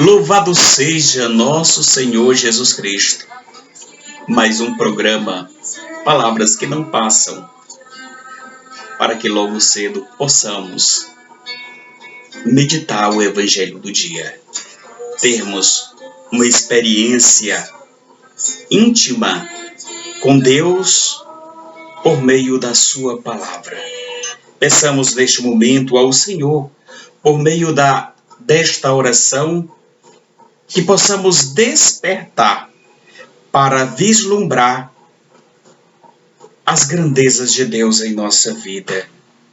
Louvado seja nosso Senhor Jesus Cristo. Mais um programa, Palavras que não passam, para que logo cedo possamos meditar o Evangelho do dia. Termos uma experiência íntima com Deus por meio da sua palavra. Peçamos neste momento ao Senhor, por meio desta oração, que possamos despertar para vislumbrar as grandezas de Deus em nossa vida.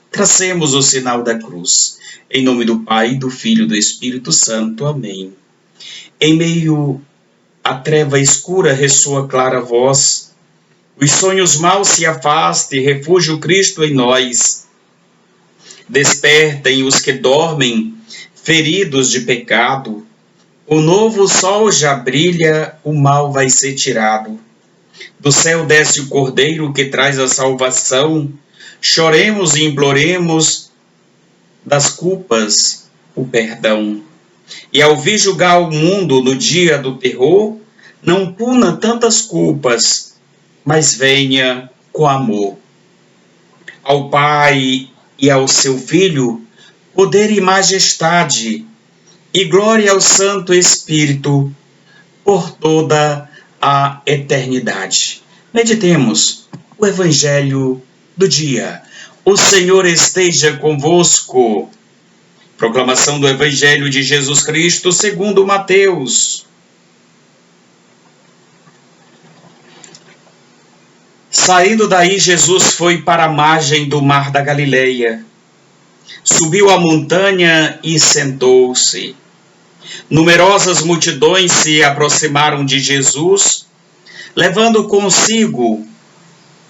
Tracemos o sinal da cruz. Em nome do Pai, do Filho e do Espírito Santo. Amém. Em meio à treva escura ressoa clara voz. Os sonhos maus se afastem, refúgio Cristo em nós. Despertem os que dormem, feridos de pecado. O novo sol já brilha, o mal vai ser tirado. Do céu desce o Cordeiro que traz a salvação. Choremos e imploremos das culpas o perdão. E ao vir julgar o mundo no dia do terror, não puna tantas culpas, mas venha com amor. Ao Pai e ao seu Filho, poder e majestade, e glória ao Santo Espírito, por toda a eternidade. Meditemos o Evangelho do dia. O Senhor esteja convosco. Proclamação do Evangelho de Jesus Cristo segundo Mateus. Saindo daí, Jesus foi para a margem do mar da Galileia. Subiu a montanha e sentou-se. Numerosas multidões se aproximaram de Jesus, levando consigo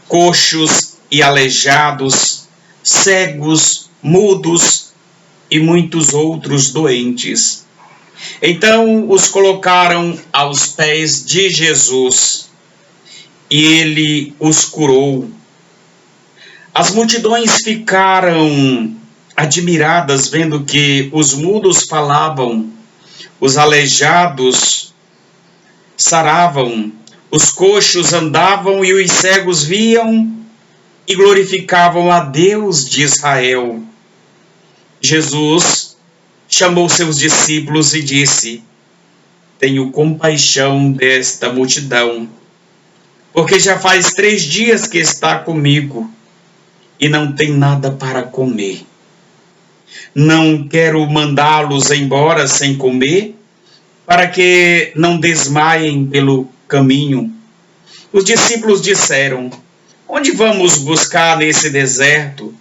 coxos e aleijados, cegos, mudos e muitos outros doentes. Então os colocaram aos pés de Jesus e ele os curou. As multidões ficaram admiradas vendo que os mudos falavam, os aleijados saravam, os coxos andavam e os cegos viam e glorificavam a Deus de Israel. Jesus chamou seus discípulos e disse: tenho compaixão desta multidão, porque já faz 3 dias que está comigo e não tem nada para comer. Não quero mandá-los embora sem comer, para que não desmaiem pelo caminho. Os discípulos disseram: onde vamos buscar nesse deserto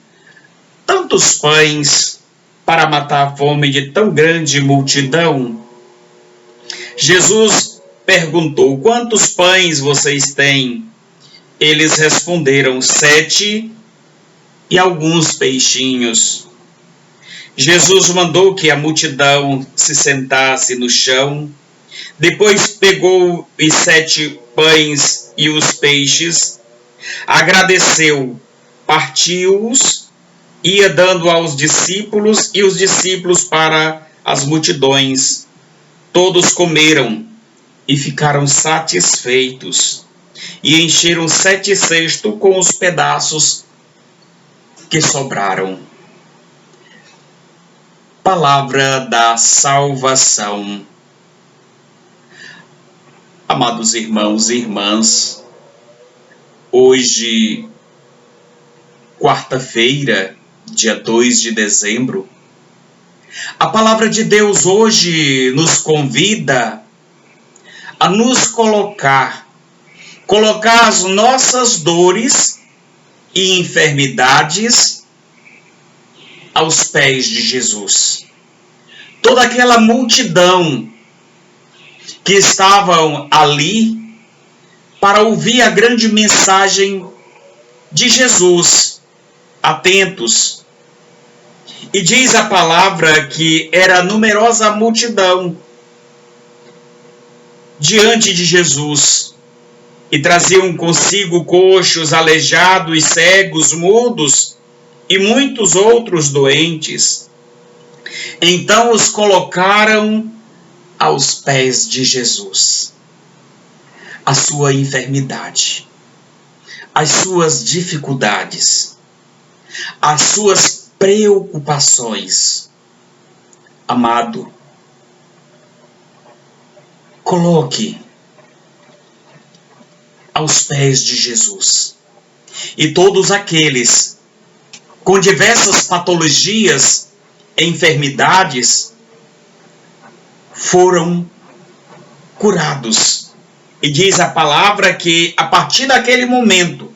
tantos pães para matar a fome de tão grande multidão? Jesus perguntou: quantos pães vocês têm? Eles responderam: 7 e alguns peixinhos. Jesus mandou que a multidão se sentasse no chão. Depois pegou os 7 pães e os peixes, agradeceu, partiu-os, ia dando aos discípulos e os discípulos para as multidões. Todos comeram e ficaram satisfeitos, e encheram 7 cestos com os pedaços que sobraram. Palavra da salvação. Amados irmãos e irmãs, hoje, quarta-feira, dia 2 de dezembro, a palavra de Deus hoje nos convida a nos colocar as nossas dores e enfermidades aos pés de Jesus. Toda aquela multidão que estavam ali para ouvir a grande mensagem de Jesus, atentos. E diz a palavra que era numerosa a multidão diante de Jesus, e traziam consigo coxos, aleijados, cegos, mudos e muitos outros doentes. Então os colocaram aos pés de Jesus a sua enfermidade, as suas dificuldades, as suas preocupações. Amado, coloque aos pés de Jesus. E todos aqueles com diversas patologias, enfermidades, foram curados. E diz a palavra que a partir daquele momento,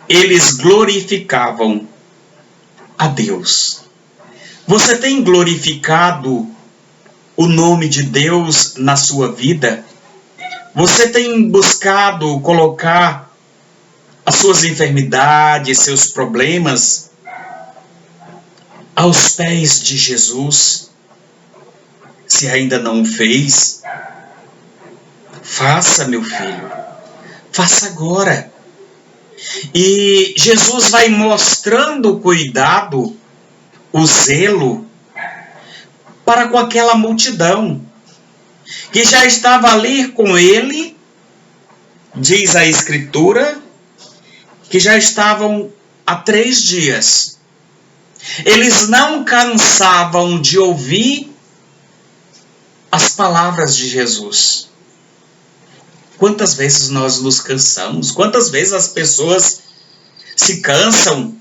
eles glorificavam a Deus. Você tem glorificado o nome de Deus na sua vida? Você tem buscado colocar as suas enfermidades, seus problemas aos pés de Jesus? Se ainda não o fez, faça, meu filho. Faça agora. E Jesus vai mostrando o cuidado, o zelo para com aquela multidão que já estava ali com ele. Diz a Escritura que já estavam há 3 dias. Eles não cansavam de ouvir as palavras de Jesus. Quantas vezes nós nos cansamos? Quantas vezes as pessoas se cansam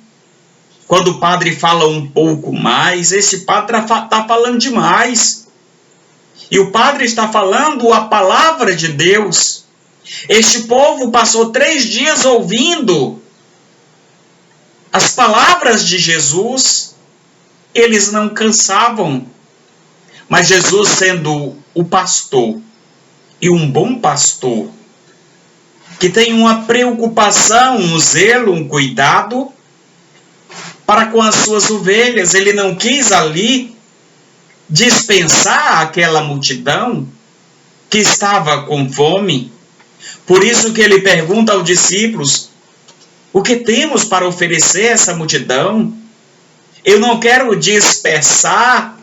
quando o padre fala um pouco mais? Esse padre está falando demais. E o padre está falando a palavra de Deus. Este povo passou 3 dias ouvindo as palavras de Jesus. Eles não cansavam. Mas Jesus, sendo o pastor, e um bom pastor, que tem uma preocupação, um zelo, um cuidado para com as suas ovelhas, ele não quis ali dispensar aquela multidão que estava com fome. Por isso que ele pergunta aos discípulos: o que temos para oferecer a essa multidão? Eu não quero dispersar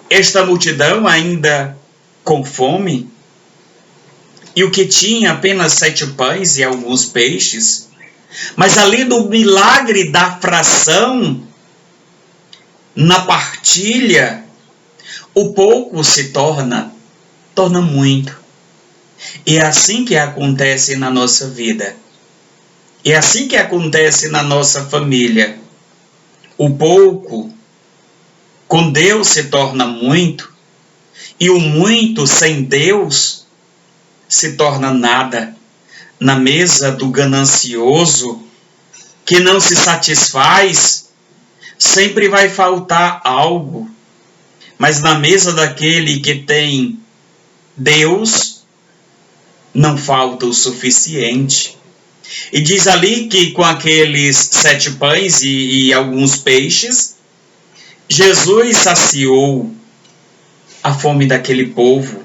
esta multidão ainda com fome, e o que tinha apenas 7 pães e alguns peixes. Mas ali no milagre da fração, na partilha, o pouco se torna muito. E é assim que acontece na nossa vida. É assim que acontece na nossa família. O pouco com Deus se torna muito, e o muito sem Deus se torna nada. Na mesa do ganancioso, que não se satisfaz, sempre vai faltar algo. Mas na mesa daquele que tem Deus, não falta o suficiente. E diz ali que com aqueles 7 pães e alguns peixes, Jesus saciou a fome daquele povo.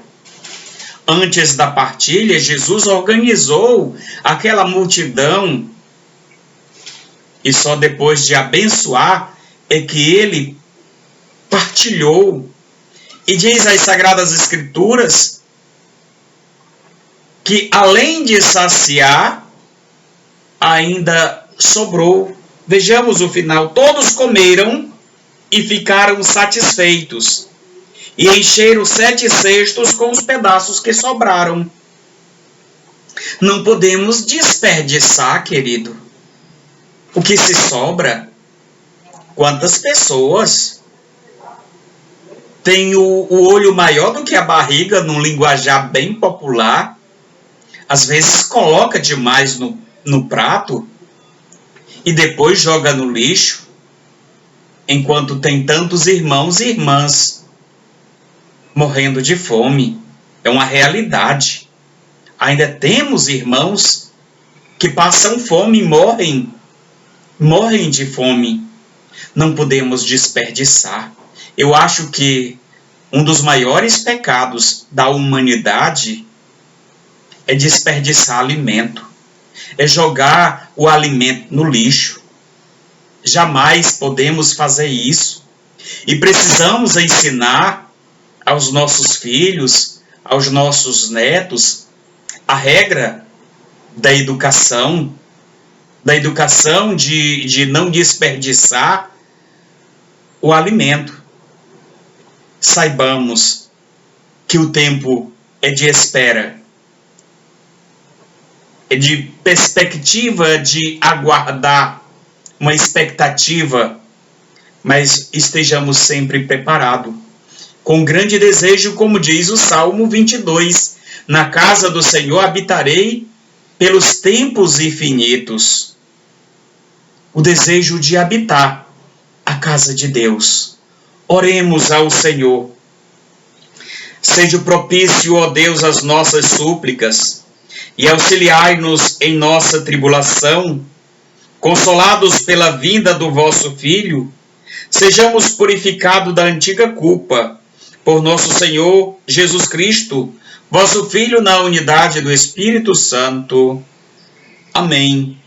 Antes da partilha, Jesus organizou aquela multidão, e só depois de abençoar é que ele partilhou. E diz as Sagradas Escrituras que além de saciar, ainda sobrou. Vejamos o final: todos comeram e ficaram satisfeitos, e encheram 7 cestos com os pedaços que sobraram. Não podemos desperdiçar, querido, o que se sobra. Quantas pessoas têm o olho maior do que a barriga, num linguajar bem popular? Às vezes coloca demais no prato e depois joga no lixo, enquanto tem tantos irmãos e irmãs morrendo de fome. É uma realidade. Ainda temos irmãos que passam fome e morrem de fome. Não podemos desperdiçar. Eu acho que um dos maiores pecados da humanidade é desperdiçar alimento, é jogar o alimento no lixo. Jamais podemos fazer isso. E precisamos ensinar aos nossos filhos, aos nossos netos, a regra da educação de não desperdiçar o alimento. Saibamos que o tempo é de espera, é de perspectiva de aguardar, uma expectativa, mas estejamos sempre preparados. Com grande desejo, como diz o Salmo 22, na casa do Senhor habitarei pelos tempos infinitos. O desejo de habitar a casa de Deus. Oremos ao Senhor. Seja propício, ó Deus, às nossas súplicas e auxiliai-nos em nossa tribulação, consolados pela vinda do vosso Filho, sejamos purificados da antiga culpa, por nosso Senhor Jesus Cristo, vosso Filho, na unidade do Espírito Santo. Amém.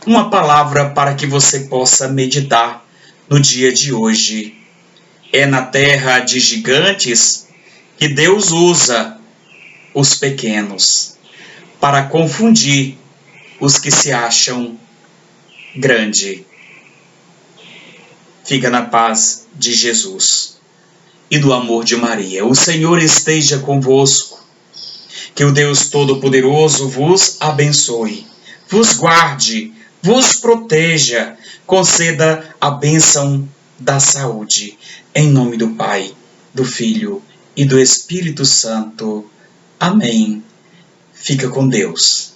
Uma palavra para que você possa meditar no dia de hoje. É na terra de gigantes que Deus usa os pequenos para confundir os que se acham grande. Fica na paz de Jesus e do amor de Maria. O Senhor esteja convosco. Que o Deus Todo-Poderoso vos abençoe, vos guarde, vos proteja, conceda a bênção da saúde. Em nome do Pai, do Filho e do Espírito Santo. Amém. Fica com Deus.